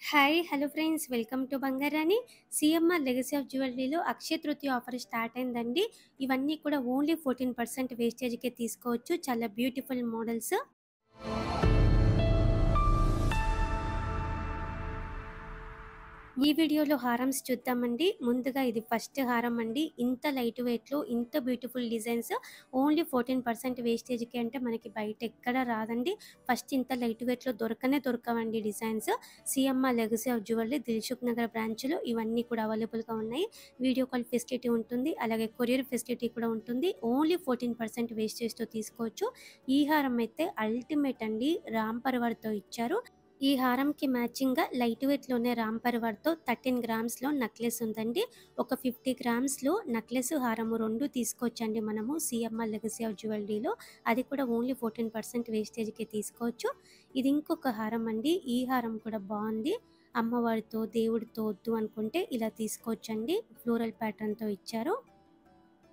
Hi hello friends welcome to బంగారాణి CMR legacy of జ్యువెలరీలో Akshaya Tritiya offer start అయిందండి. ఇవన్నీ కూడా ఓన్లీ 14% వేస్టేజ్కే తీసుకోవచ్చు. చాలా బ్యూటిఫుల్ మోడల్స్. ఈ వీడియోలో హారమ్స్ చూద్దామండి. ముందుగా ఇది ఫస్ట్ హారం అండి. ఇంత లైట్ వెయిట్లో ఇంత బ్యూటిఫుల్ డిజైన్స్ ఓన్లీ 14% వేస్టేజ్కి అంటే మనకి బయట ఎక్కడ రాదండి. ఫస్ట్ ఇంత లైట్ వెయిట్లో దొరకవండి designs. CMR legacy of jewellery Dilsukhnagar బ్రాంచ్లో ఇవన్నీ కూడా అవైలబుల్గా ఉన్నాయి. వీడియో కాల్ ఫెసిలిటీ ఉంటుంది, అలాగే కొరియర్ ఫెసిలిటీ కూడా ఉంటుంది. ఓన్లీ 14% వేస్టేజ్తో తీసుకోవచ్చు. ఈ హారం అయితే అల్టిమేట్ అండి. రామ్ పర్వర్తో ఇచ్చారు. ఈ హారంకి మ్యాచింగ్‌గా లైట్ వెయిట్‌లోనే రామ్ పర్వర్‌తో 13 గ్రామ్స్‌లో నెక్లెస్ ఉందండి. ఒక 50 గ్రామ్స్‌లో నెక్లెస్, హారము 2 తీసుకోవచ్చండి మనము సిఎంఆర్ లెగసీ ఆఫ్ జ్యువెలరీలో. అది కూడా ఓన్లీ 14% వేస్టేజ్‌కే తీసుకోవచ్చు. ఇది ఇంకొక హారం అండి. ఈ హారం కూడా బాగుంది. అమ్మవారితో, దేవుడితో వద్దు అనుకుంటే ఇలా తీసుకోవచ్చండి. ఫ్లోరల్ ప్యాటర్న్‌తో ఇచ్చారు.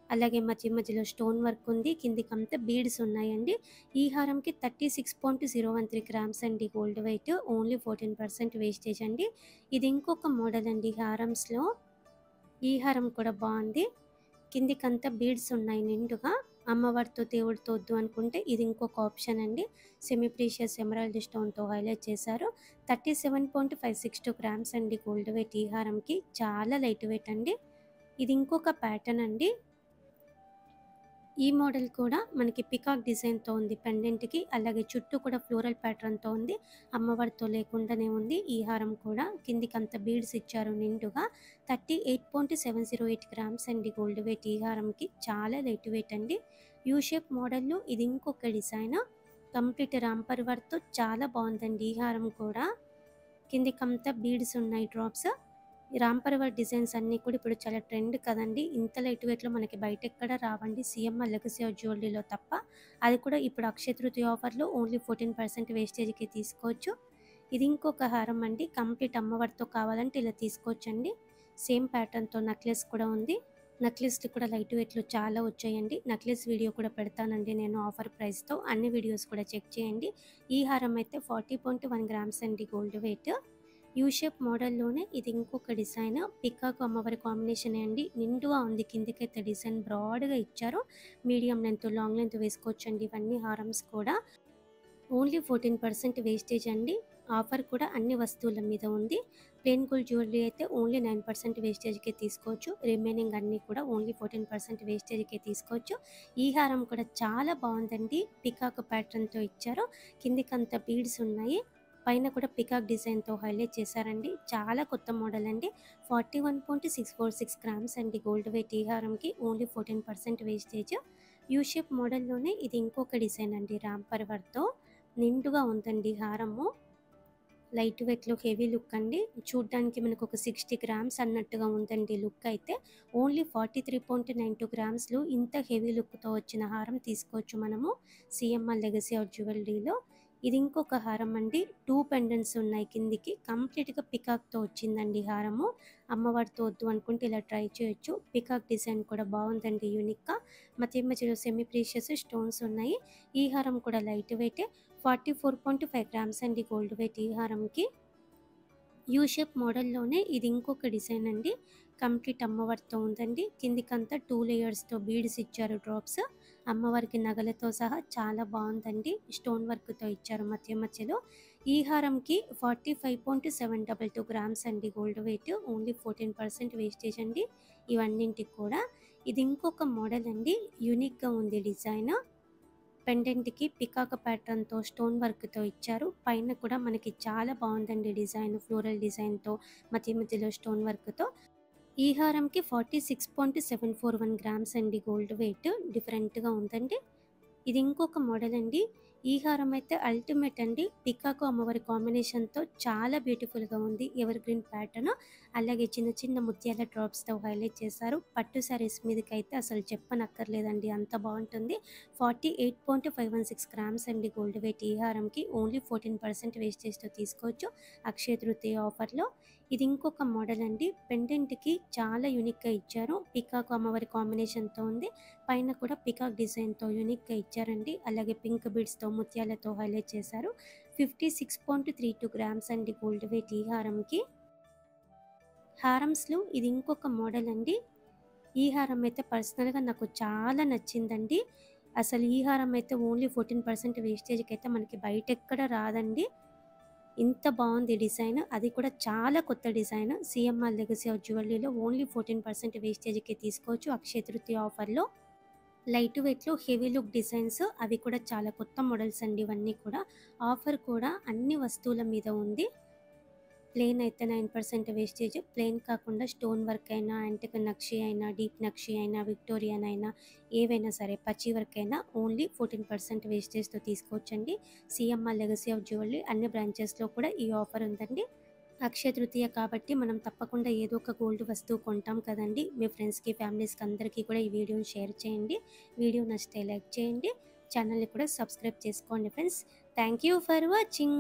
అలాగే మధ్య మధ్యలో స్టోన్ వర్క్ ఉంది. కిందికంతా బీడ్స్ ఉన్నాయండి. ఈ హారంకి 36.013 గ్రామ్స్ అండి గోల్డ్ వెయిట్. ఓన్లీ 14% వేస్టేజ్ అండి. ఇది ఇంకొక మోడల్ అండి హారమ్స్‌లో. ఈ హారం కూడా బాగుంది. కిందికంతా బీడ్స్ ఉన్నాయి నిండుగా. అమ్మవారితో దేవుడితో వద్దు అనుకుంటే ఇది ఇంకొక ఆప్షన్ అండి. సెమీ ప్రీషియస్ ఎమరాల్డ్ స్టోన్తో హైలైట్ చేశారు. 37.562 గ్రామ్స్ అండి గోల్డ్ వెయిట్ ఈ హారంకి. చాలా లైట్ వెయిట్ అండి. ఇది ఇంకొక ప్యాటర్న్ అండి. ఈ మోడల్ కూడా మనకి పికాక్ డిజైన్‌తో ఉంది పెండెంట్‌కి. అలాగే చుట్టూ కూడా ఫ్లోరల్ ప్యాటర్న్‌తో ఉంది. అమ్మవారితో లేకుండానే ఉంది. ఈ హారం కూడా కిందికంతా బీడ్స్ ఇచ్చారు నిండుగా. 38.708 గ్రామ్స్ అండి గోల్డ్ వెయిట్ ఈ హారంకి. చాలా లైట్ వెయిట్ అండి. యూ షేప్ మోడల్‌లో ఇది ఇంకొక డిజైన్. కంప్లీట్ రామ్ పర్వర్‌తో చాలా బాగుందండి ఈ హారం కూడా. కిందికంతా బీడ్స్ ఉన్నాయి డ్రాప్స్. ఈ రామ్ పర్వర్ డిజైన్స్ అన్నీ కూడా ఇప్పుడు చాలా ట్రెండ్ కదండి. ఇంత లైట్ వెయిట్లో మనకి బయట ఎక్కడ రావండి సిఎంఆర్ లెగసీ ఆఫ్ జ్యువెలరీలో తప్ప. అది కూడా ఇప్పుడు అక్షయ తృతీయ ఆఫర్లో ఓన్లీ 14% వేస్టేజ్కి తీసుకోవచ్చు. ఇది ఇంకొక హారం అండి. కంప్లీట్ అమ్మవారితో కావాలంటే ఇలా తీసుకోవచ్చండి. సేమ్ ప్యాటర్న్తో నెక్లెస్ కూడా ఉంది. నెక్లెస్లు కూడా లైట్ వెయిట్లో చాలా వచ్చాయండి. నెక్లెస్ వీడియో కూడా పెడతానండి నేను ఆఫర్ ప్రైస్తో. అన్ని వీడియోస్ కూడా చెక్ చేయండి. ఈ హారం అయితే 40.1 గ్రామ్స్ అండి గోల్డ్ వెయిట్. యూ షేప్ మోడల్లోనే ఇది ఇంకొక డిజైన్. పికాక్ అమ్మవారి కాంబినేషన్ అండి. నిండుగా ఉంది. కిందికైతే డిజైన్ బ్రాడ్గా ఇచ్చారు. మీడియం లెంత్, లాంగ్ లెంత్ వేసుకోవచ్చండి ఇవన్నీ హారమ్స్ కూడా. ఓన్లీ 14% వేస్టేజ్ అండి. ఆఫర్ కూడా అన్ని వస్తువుల మీద ఉంది. ప్లెయిన్ గోల్డ్ జ్యువెలరీ అయితే ఓన్లీ 9% వేస్టేజ్కే తీసుకోవచ్చు. రిమైనింగ్ అన్నీ కూడా ఓన్లీ 14% వేస్టేజ్కే తీసుకోవచ్చు. ఈ హారం కూడా చాలా బాగుందండి. పికాక్ ప్యాటర్న్తో ఇచ్చారు. కిందికంతా బీడ్స్ ఉన్నాయి. పైన కూడా పికాక్ డిజైన్తో హైలైట్ చేశారండి. చాలా కొత్త మోడల్ అండి. 41.646 గ్రామ్స్ అండి గోల్డ్ వెయిట్ ఈ హారంకి. Only 14% wastage. యూ షేప్ మోడల్లోనే ఇది ఇంకొక డిజైన్ అండి. రామ్ పర్వర్తో నిండుగా ఉందండి హారము. లైట్ వెయిట్లో హెవీ లుక్ అండి. చూడ్డానికి మనకు ఒక 60 గ్రామ్స్ అన్నట్టుగా ఉందండి లుక్ అయితే. ఓన్లీ 43.92 గ్రామ్స్లో ఇంత హెవీ లుక్తో వచ్చిన హారం తీసుకోవచ్చు మనము సిఎంఆర్ లెగసీ ఆఫ్ జ్యువెలరీలో. ఇది ఇంకొక హారం అండి. 2 పెండెంట్స్ ఉన్నాయి కిందికి. కంప్లీట్గా పికాక్తో వచ్చిందండి హారము. అమ్మవారితో వద్దు అనుకుంటే ఇలా ట్రై చేయొచ్చు. పికాక్ డిజైన్ కూడా బాగుందండి యూనిక్గా. మధ్య మధ్యలో సెమీ ప్రీషియస్ స్టోన్స్ ఉన్నాయి. ఈ హారం కూడా లైట్ వెయిటే. 44.5 గ్రామ్స్ అండి గోల్డ్ వెయిట్ ఈ హారంకి. యూ షేప్ మోడల్లోనే ఇది ఇంకొక డిజైన్ అండి. కంప్లీట్ అమ్మవారితో ఉందండి. కిందికంతా 2 లేయర్స్తో బీడ్స్ ఇచ్చారు డ్రాప్స్. అమ్మవారికి నగలతో సహా చాలా బాగుందండి. స్టోన్ వర్క్తో ఇచ్చారు మధ్య మధ్యలో. ఈ హారంకి 45.722 గ్రామ్స్ అండి గోల్డ్ వెయిట్. ఓన్లీ 14% వేస్టేజ్ అండి ఇవన్నింటికి కూడా. ఇది ఇంకొక మోడల్ అండి. యూనిక్గా ఉంది డిజైన్. పెండెంట్‌కి పికాక్ ప్యాటర్న్‌తో స్టోన్ వర్క్‌తో ఇచ్చారు. పైన కూడా మనకి చాలా బాగుందండి డిజైన్. ఫ్లోరల్ డిజైన్‌తో మధ్య మధ్యలో స్టోన్ వర్క్‌తో. ఈ హారంకి 46.741 గ్రామ్స్ అండి గోల్డ్ వెయిట్. డిఫరెంట్‌గా ఉందండి. ఇది ఇంకొక మోడల్ అండి. ఈ హారం అయితే అల్టిమేట్ అండి. పికాకు అమ్మవారి కాంబినేషన్‌తో చాలా బ్యూటిఫుల్‌గా ఉంది. Ever green pattern. అలాగే చిన్న చిన్న ముత్యాల డ్రాప్స్‌తో హైలైట్ చేశారు. పట్టు సారీస్ మీదకైతే అసలు చెప్పనక్కర్లేదండి. అంత బాగుంటుంది. 48.516 గ్రామ్స్ అండి గోల్డ్ వెయిట్ ఈ హారంకి. ఓన్లీ 14% వేస్టేజ్‌తో తీసుకోవచ్చు అక్షయ తృతీయ ఆఫర్‌లో. ఇది ఇంకొక మోడల్ అండి. పెండెంట్‌కి చాలా యూనిక్‌గా ఇచ్చారు. పికాకు అమ్మవారి కాంబినేషన్‌తో ఉంది. పైన కూడా పికాక్ డిజైన్‌తో యూనిక్‌గా ఇచ్చారండి. అలాగే పింక్ బీడ్స్‌తో ముత్యాలతో హైలైట్ చేశారు. 56.32 గ్రామ్స్ అండి గోల్డ్ వెయిట్ ఈ హారంకి. హారమ్స్లో ఇది ఇంకొక మోడల్ అండి. ఈ హారం అయితే పర్సనల్గా నాకు చాలా నచ్చిందండి. అసలు ఈ హారం అయితే ఓన్లీ 14% వేస్టేజ్కి అయితే మనకి బయట ఎక్కడ రాదండి. ఇంత బాగుంది డిజైన్, అది కూడా చాలా కొత్త డిజైన్. సిఎంఆర్ లెగసీ ఆఫ్ జ్యువెలరీలో ఓన్లీ 14% వేస్టేజ్కి తీసుకోవచ్చు అక్షయ తృతీయ ఆఫర్లో. లైట్ వెయిట్లో హెవీ లుక్ డిజైన్స్, అవి కూడా చాలా కొత్త మోడల్స్ అండి. ఇవన్నీ కూడా ఆఫర్ కూడా అన్ని వస్తువుల మీద ఉంది. ప్లెయిన్ అయితే 9% వేస్టేజ్, ప్లెయిన్ కాకుండా స్టోన్ వర్క్ అయినా, యాంటిక్ నక్షి అయినా, డీప్ నక్షి అయినా, విక్టోరియన్ అయినా, ఏవైనా సరే పచ్చి వర్క్ అయినా ఓన్లీ 14% వేస్టేజ్తో తీసుకోవచ్చండి. సిఎంఆర్ లెగసీ ఆఫ్ జ్యువెలరీ అన్ని బ్రాంచెస్లో కూడా ఈ ఆఫర్ ఉందండి. అక్షయ తృతీయ కాబట్టి మనం తప్పకుండా ఏదో ఒక గోల్డ్ వస్తువు కొంటాం కదండి. మీ ఫ్రెండ్స్కి, ఫ్యామిలీస్కి అందరికీ కూడా ఈ వీడియోని షేర్ చేయండి. వీడియో నచ్చితే లైక్ చేయండి, ఛానల్ని కూడా సబ్స్క్రైబ్ చేసుకోండి friends. Thank you for watching.